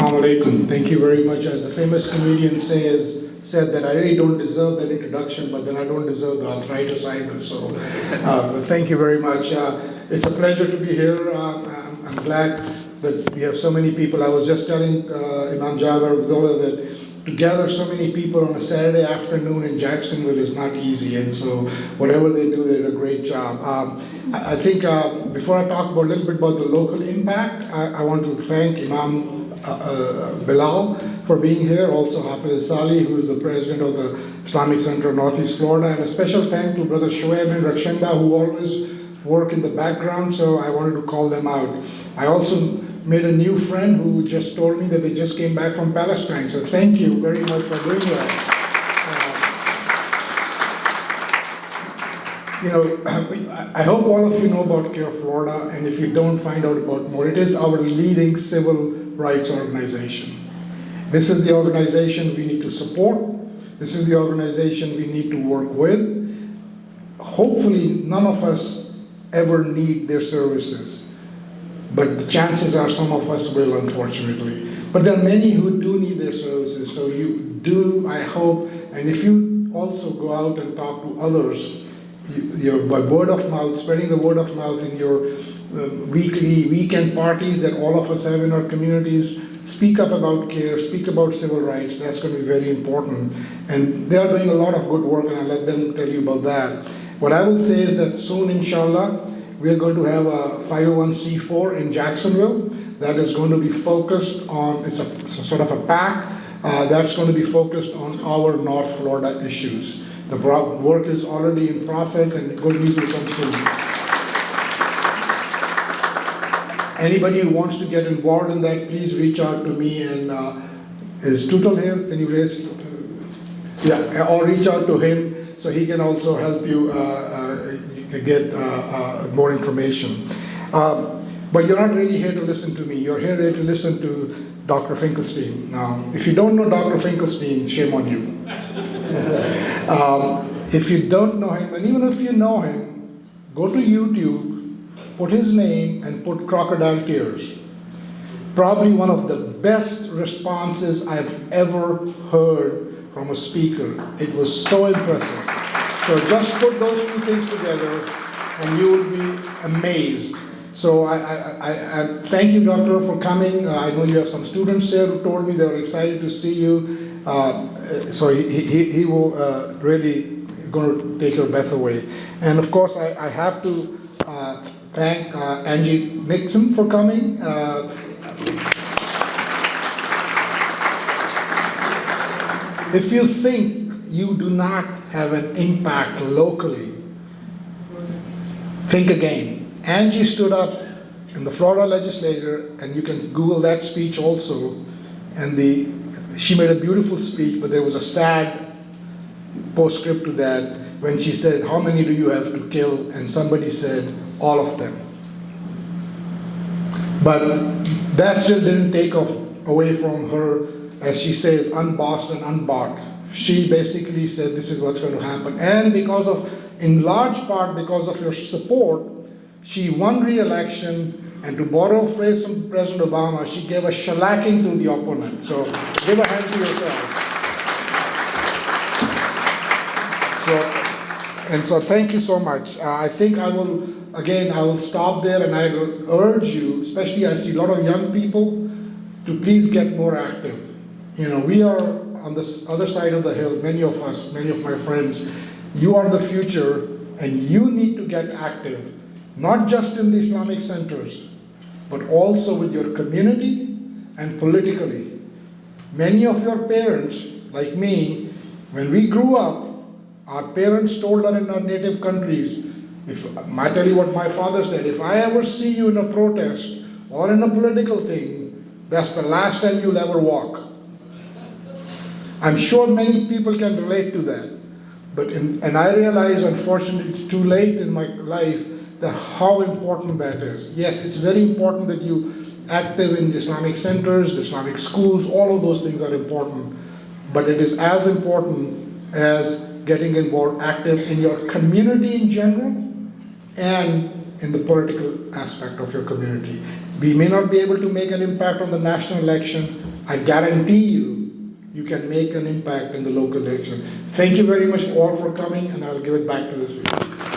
Assalamu alaikum. Thank you very much. As the famous comedian said that I really don't deserve that introduction, but then I don't deserve the arthritis either. So but thank you very much. It's a pleasure to be here. I'm glad that we have so many people. I was just telling Imam Jabbar that to gather so many people on a Saturday afternoon in Jacksonville is not easy, and so whatever they do, they did a great job. I think before I talk about a little bit about the local impact, I want to thank Imam Bilal for being here, also Hafiz Salih, who is the president of the Islamic Center of Northeast Florida, and a special thank to Brother Shoaib and Rakshenda, who always work in the background, so I wanted to call them out. I also made a new friend who just told me that they just came back from Palestine, so thank you very much for doing that. I hope all of you know about CAIR Florida, and if you don't, find out about more. It is our leading civil rights organization. This is the organization we need to support. This is the organization we need to work with. Hopefully, none of us ever need their services, but the chances are some of us will, unfortunately. But there are many who do need their services, so you do, I hope, and if you also go out and talk to others, by word of mouth, spreading the word of mouth in your weekly, weekend parties that all of us have in our communities, speak up about CAIR, speak about civil rights. That's going to be very important. And they are doing a lot of good work, and I'll let them tell you about that. What I will say is that soon, inshallah, we are going to have a 501c4 in Jacksonville that is going to be focused on, it's a sort of a PAC that's going to be focused on our North Florida issues. The work is already in process, and good news will come soon. Anybody who wants to get involved in that, please reach out to me. And is Tutal here? Can you raise? Yeah, or reach out to him so he can also help you get more information. But you're not really here to listen to me. You're here to listen to Dr. Finkelstein. Now, if you don't know Dr. Finkelstein, shame on you. If you don't know him, and even if you know him, go to YouTube, put his name, and put crocodile tears. Probably one of the best responses I've ever heard from a speaker. It was so impressive. So just put those two things together, and you will be amazed. So I thank you, Doctor, for coming. I know you have some students here who told me they were excited to see you. So he will really going to take your breath away. And of course, I have to thank Angie Nixon for coming. If you think you do not have an impact locally, think again. Angie stood up in the Florida legislature, and you can Google that speech also, and she made a beautiful speech, but there was a sad postscript to that when she said, how many do you have to kill? And somebody said, all of them. But that still didn't take away from her, as she says, unbossed and unbought. She basically said, this is what's going to happen. And in large part because of your support, she won re-election, and to borrow a phrase from President Obama, she gave a shellacking to the opponent. So give a hand to yourself. So thank you so much. I think I will stop there, and I will urge you, especially I see a lot of young people, to please get more active. We are on the other side of the hill, many of us, many of my friends. You are the future, and you need to get active. Not just in the Islamic centers, but also with your community and politically. Many of your parents, like me, when we grew up, our parents told us in our native countries, I tell you what my father said, if I ever see you in a protest or in a political thing, that's the last time you'll ever walk. I'm sure many people can relate to that. And I realize, unfortunately, it's too late in my life, how important that is. Yes, it's very important that you active in the Islamic centers, the Islamic schools, all of those things are important. But it is as important as getting involved active in your community in general and in the political aspect of your community. We may not be able to make an impact on the national election, I guarantee you, you can make an impact in the local election. Thank you very much all for coming, and I'll give it back to the speaker.